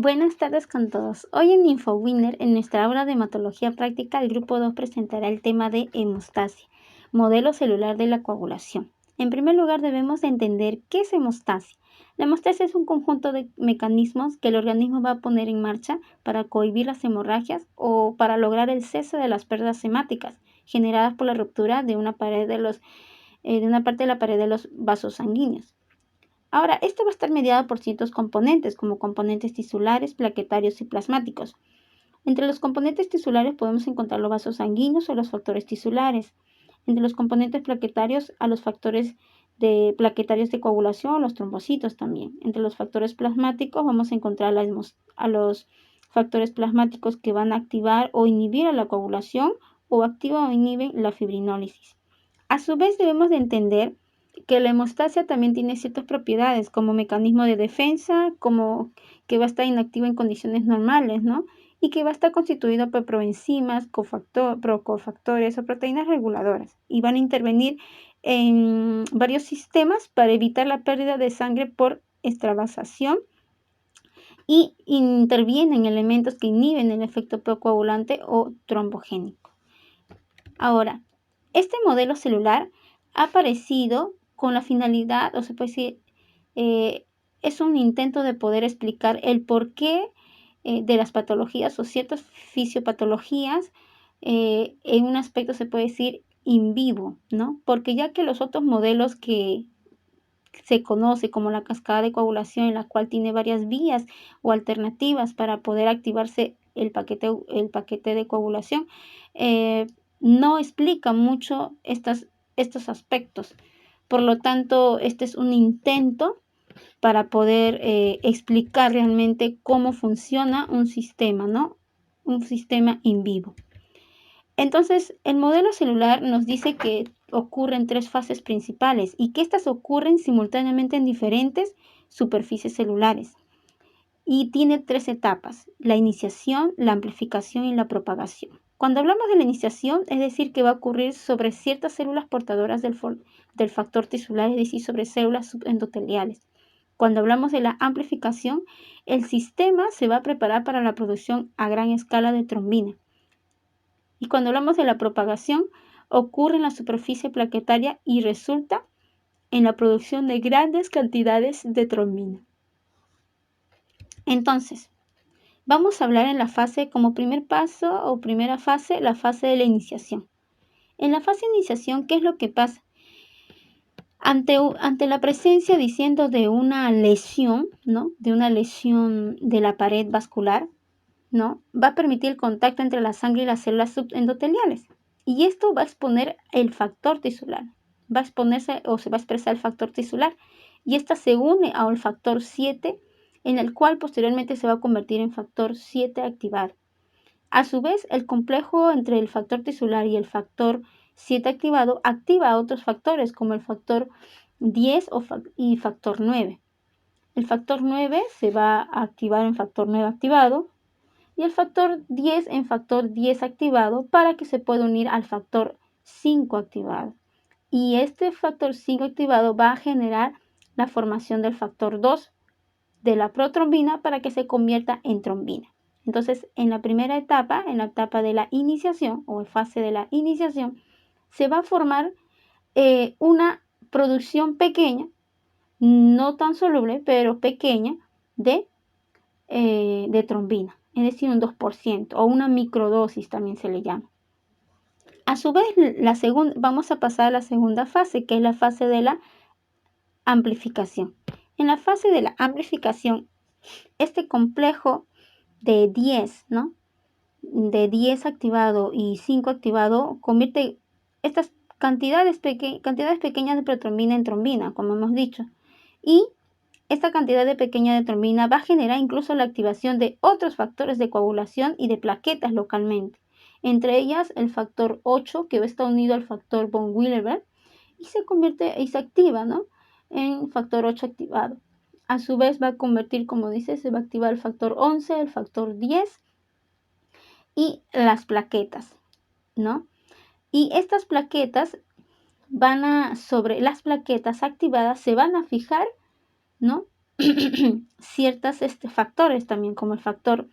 Buenas tardes con todos. Hoy en InfoWinner, en nuestra aula de hematología práctica, el grupo 2 presentará el tema de hemostasia, modelo celular de la coagulación. En primer lugar, debemos de entender qué es hemostasia. La hemostasia es un conjunto de mecanismos que el organismo va a poner en marcha para cohibir las hemorragias o para lograr el cese de las pérdidas hemáticas generadas por la ruptura de una de una parte de la pared de los vasos sanguíneos. Ahora, esto va a estar mediado por ciertos componentes, como componentes tisulares, plaquetarios y plasmáticos. Entre los componentes tisulares podemos encontrar los vasos sanguíneos o los factores tisulares. Entre los componentes plaquetarios, a los factores plaquetarios de coagulación o los trombocitos también. Entre los factores plasmáticos vamos a encontrar a los factores plasmáticos que van a activar o inhibir a la coagulación o activan o inhiben la fibrinólisis. A su vez, debemos de entender que la hemostasia también tiene ciertas propiedades como mecanismo de defensa, como que va a estar inactiva en condiciones normales, ¿no? Y que va a estar constituido por proenzimas, cofactores o proteínas reguladoras y van a intervenir en varios sistemas para evitar la pérdida de sangre por extravasación y intervienen elementos que inhiben el efecto procoagulante o trombogénico. Ahora, este modelo celular ha aparecido con la finalidad, o se puede decir, es un intento de poder explicar el porqué de las patologías o ciertas fisiopatologías en un aspecto, se puede decir, in vivo, ¿no? Porque ya que los otros modelos que se conoce como la cascada de coagulación, en la cual tiene varias vías o alternativas para poder activarse el paquete de coagulación, no explica mucho estos aspectos. Por lo tanto, este es un intento para poder explicar realmente cómo funciona un sistema, ¿no? Un sistema in vivo. Entonces, el modelo celular nos dice que ocurren tres fases principales y que estas ocurren simultáneamente en diferentes superficies celulares. Y tiene tres etapas: la iniciación, la amplificación y la propagación. Cuando hablamos de la iniciación, es decir, que va a ocurrir sobre ciertas células portadoras del factor tisular, es decir, sobre células subendoteliales. Cuando hablamos de la amplificación, el sistema se va a preparar para la producción a gran escala de trombina. Y cuando hablamos de la propagación, ocurre en la superficie plaquetaria y resulta en la producción de grandes cantidades de trombina. Entonces, vamos a hablar en la fase, como primer paso o primera fase, la fase de la iniciación. En la fase de iniciación, ¿qué es lo que pasa? Ante la presencia, diciendo, de una lesión, ¿no? De una lesión de la pared vascular, ¿no? Va a permitir el contacto entre la sangre y las células subendoteliales. Y esto va a exponer el factor tisular. Va a exponerse o se va a expresar el factor tisular. Y esta se une al factor 7, en el cual posteriormente se va a convertir en factor 7 activado. A su vez, el complejo entre el factor tisular y el factor 7 activado activa a otros factores como el factor 10 y factor 9. El factor 9 se va a activar en factor 9 activado y el factor 10 en factor 10 activado para que se pueda unir al factor 5 activado. Y este factor 5 activado va a generar la formación del factor 2 de la protrombina para que se convierta en trombina. Entonces, en la primera etapa, en la etapa de la iniciación o en fase de la iniciación, se va a formar una producción pequeña, no tan soluble, pero pequeña, de trombina, es decir, un 2% o una microdosis también se le llama. A su vez, vamos a pasar a la segunda fase, que es la fase de la amplificación. En la fase de la amplificación, este complejo de 10, ¿no? De 10 activado y 5 activado convierte estas cantidades pequeñas de protrombina en trombina, como hemos dicho. Y esta cantidad pequeña de trombina va a generar incluso la activación de otros factores de coagulación y de plaquetas localmente. Entre ellas el factor 8, que está unido al factor von Willebrand y se activa, ¿no? En factor 8 activado. A su vez va a convertir, como dice, se va a activar el factor 11, el factor 10 y las plaquetas, ¿no? Y estas plaquetas sobre las plaquetas activadas se van a fijar, ¿no? ciertos factores también, como el factor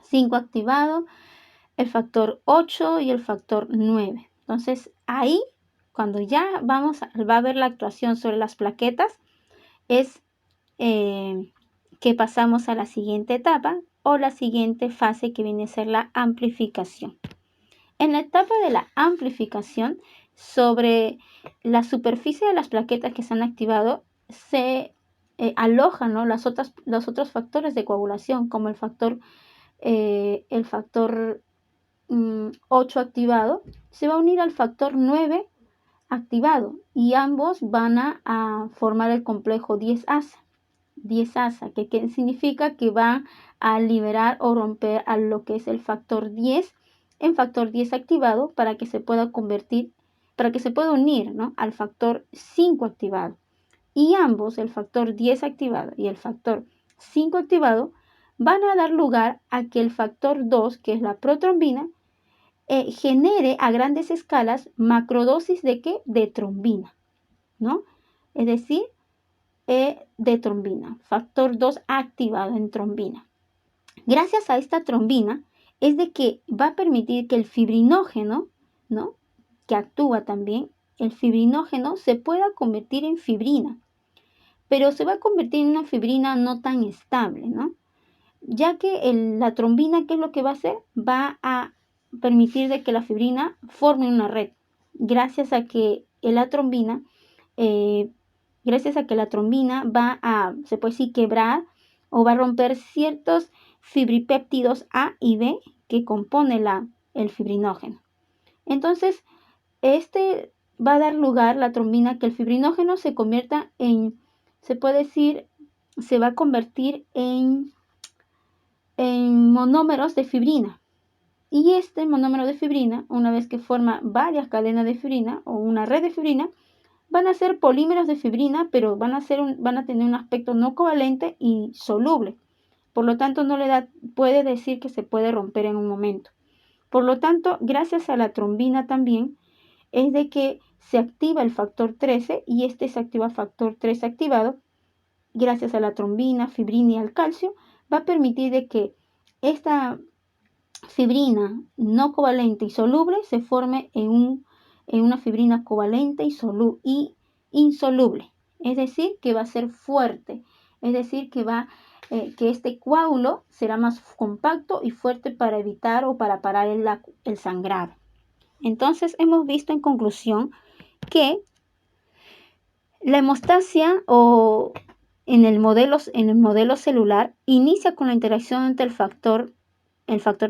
5 activado, el factor 8 y el factor 9. Entonces, ahí, cuando ya va a ver la actuación sobre las plaquetas, es que pasamos a la siguiente etapa o la siguiente fase, que viene a ser la amplificación. En la etapa de la amplificación, sobre la superficie de las plaquetas que se han activado, se alojan, ¿no?, los otros factores de coagulación, como el factor 8 activado, se va a unir al factor 9 activado, y ambos van a formar el complejo 10-asa. 10-asa, que significa que va a liberar o romper a lo que es el factor 10 en factor 10 activado, para que se pueda unir, ¿no?, al factor 5 activado. Y ambos, el factor 10 activado y el factor 5 activado, van a dar lugar a que el factor 2, que es la protrombina, genere a grandes escalas macrodosis ¿de qué? De trombina, ¿no? Es decir, de trombina, factor 2 activado en trombina. Gracias a esta trombina es de que va a permitir que el fibrinógeno, ¿no?, que actúa también, el fibrinógeno se pueda convertir en fibrina, pero se va a convertir en una fibrina no tan estable, ¿no? Ya que la trombina, ¿qué es lo que va a hacer? Va a permitir de que la fibrina forme una red, gracias a que la trombina va a, se puede decir, quebrar o va a romper ciertos fibripéptidos A y B que compone el fibrinógeno. Entonces, va a dar lugar, la trombina, que el fibrinógeno se convierta en, se puede decir, se va a convertir en monómeros de fibrina. Y este monómero de fibrina, una vez que forma varias cadenas de fibrina o una red de fibrina, van a ser polímeros de fibrina, pero van a tener un aspecto no covalente y soluble. Por lo tanto, puede decir que se puede romper en un momento. Por lo tanto, gracias a la trombina también, es de que se activa el factor 13, y se activa factor 3 activado. Gracias a la trombina, fibrina y al calcio, va a permitir de que esta fibrina no covalente y soluble se forme en una fibrina covalente y insoluble. Es decir, que va a ser fuerte. Es decir, que este coágulo será más compacto y fuerte para evitar o para parar el sangrado. Entonces, hemos visto en conclusión que la hemostasia en el modelo celular inicia con la interacción entre el factor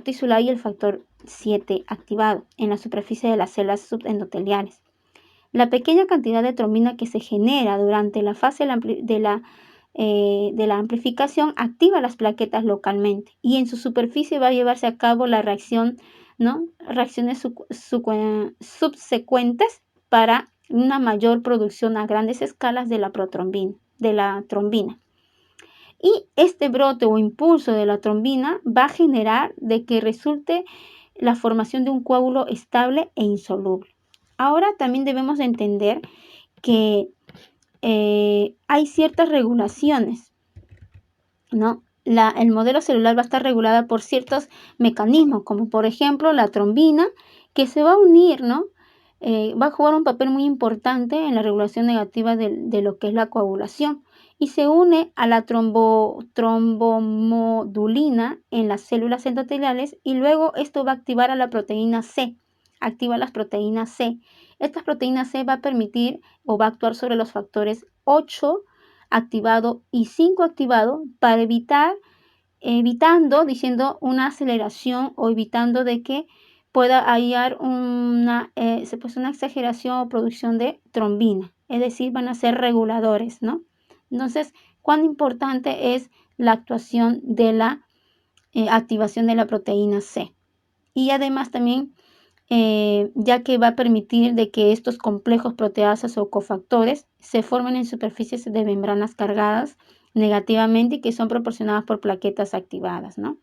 tisular y el factor 7 activado en la superficie de las células subendoteliales. La pequeña cantidad de trombina que se genera durante la fase de la amplificación activa las plaquetas localmente, y en su superficie va a llevarse a cabo la reacción, ¿no?, reacciones subsecuentes para una mayor producción a grandes escalas de la trombina. Y este brote o impulso de la trombina va a generar de que resulte la formación de un coágulo estable e insoluble. Ahora también debemos entender que hay ciertas regulaciones, ¿no? El modelo celular va a estar regulada por ciertos mecanismos, como por ejemplo la trombina, que se va a unir, ¿no? Va a jugar un papel muy importante en la regulación negativa de lo que es la coagulación, y se une a la trombomodulina en las células endoteliales, y luego esto va a activar a la proteína C, activa las proteínas C. Estas proteínas C va a permitir o va a actuar sobre los factores 8 activado y 5 activado, para evitando una aceleración, o evitando de que pueda hallar una exageración o producción de trombina. Es decir, van a ser reguladores, ¿no? Entonces, cuán importante es la actuación de la activación de la proteína C. Y además también, ya que va a permitir de que estos complejos proteasas o cofactores se formen en superficies de membranas cargadas negativamente y que son proporcionadas por plaquetas activadas, ¿no?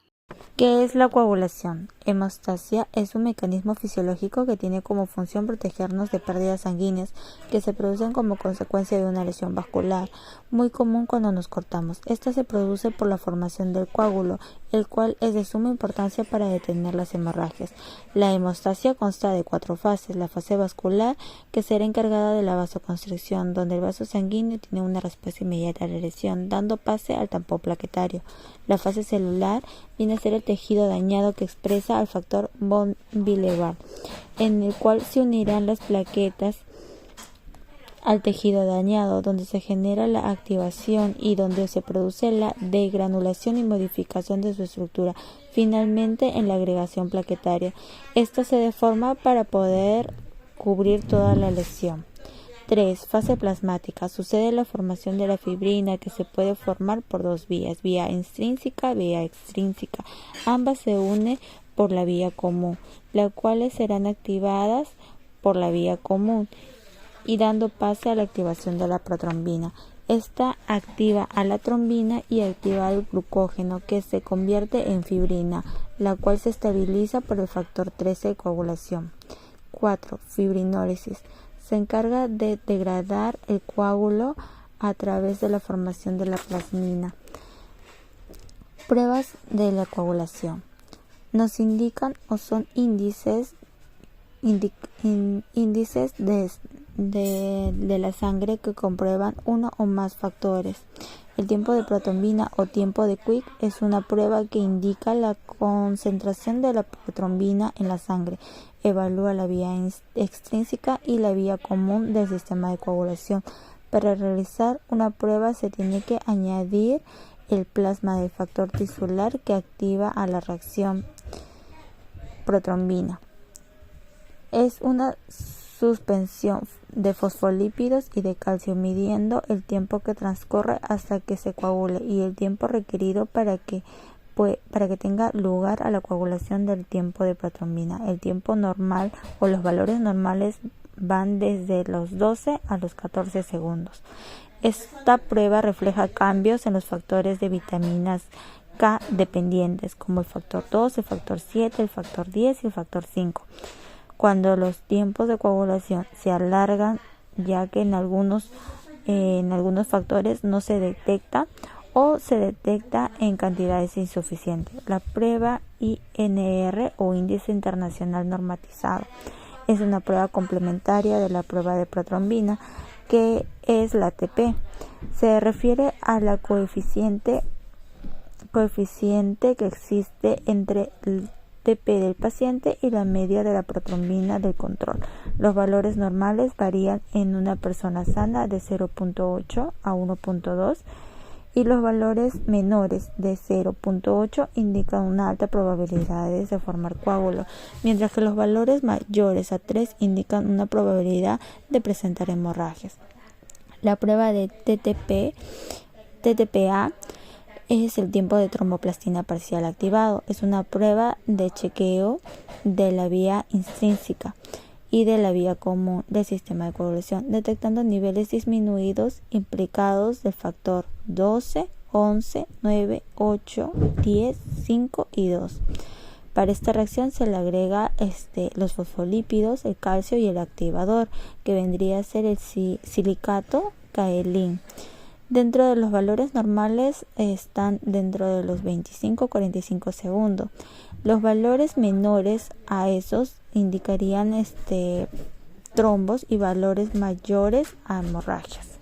¿Qué es la coagulación? Hemostasia es un mecanismo fisiológico que tiene como función protegernos de pérdidas sanguíneas que se producen como consecuencia de una lesión vascular, muy común cuando nos cortamos. Esta se produce por la formación del coágulo, el cual es de suma importancia para detener las hemorragias. La hemostasia consta de 4 fases. La fase vascular, que será encargada de la vasoconstricción, donde el vaso sanguíneo tiene una respuesta inmediata a la lesión, dando pase al tampón plaquetario. La fase celular viene a ser el tejido dañado que expresa al factor von Willebrand, en el cual se unirán las plaquetas al tejido dañado, donde se genera la activación y donde se produce la degranulación y modificación de su estructura, finalmente en la agregación plaquetaria. Esta se deforma para poder cubrir toda la lesión. 3. Fase plasmática. Sucede la formación de la fibrina, que se puede formar por 2 vías, vía intrínseca, vía extrínseca. Ambas se unen por la vía común, las cuales serán activadas por la vía común y dando pase a la activación de la protrombina. Esta activa a la trombina y activa al glucógeno, que se convierte en fibrina, la cual se estabiliza por el factor 13 de coagulación. 4. Fibrinólisis. Se encarga de degradar el coágulo a través de la formación de la plasmina. Pruebas de la coagulación. Nos indican o son índices de la sangre que comprueban uno o más factores. El tiempo de protrombina o tiempo de Quick es una prueba que indica la concentración de la protrombina en la sangre. Evalúa la vía extrínseca y la vía común del sistema de coagulación. Para realizar una prueba se tiene que añadir el plasma del factor tisular que activa a la reacción protrombina. Es una suspensión de fosfolípidos y de calcio, midiendo el tiempo que transcurre hasta que se coagule y el tiempo requerido para que tenga lugar a la coagulación del tiempo de protrombina. El tiempo normal o los valores normales van desde los 12 a los 14 segundos. Esta prueba refleja cambios en los factores de vitaminas K dependientes, como el factor 2, el factor 7, el factor 10 y el factor 5. Cuando los tiempos de coagulación se alargan, ya que en algunos factores no se detecta o se detecta en cantidades insuficientes. La prueba INR o Índice Internacional Normatizado es una prueba complementaria de la prueba de protrombina, que es la ATP. Se refiere a la coeficiente que existe entre el TP del paciente y la media de la protrombina del control. Los valores normales varían en una persona sana de 0.8 a 1.2 y los valores menores de 0.8 indican una alta probabilidad de formar coágulo, mientras que los valores mayores a 3 indican una probabilidad de presentar hemorragias. La prueba de TTPA es el tiempo de tromboplastina parcial activado. Es una prueba de chequeo de la vía intrínseca y de la vía común del sistema de coagulación, detectando niveles disminuidos implicados del factor 12, 11, 9, 8, 10, 5 y 2. Para esta reacción se le agrega los fosfolípidos, el calcio y el activador, que vendría a ser el silicato kaolín. Dentro de los valores normales están dentro de los 25-45 segundos. Los valores menores a esos indicarían trombos y valores mayores a hemorragias.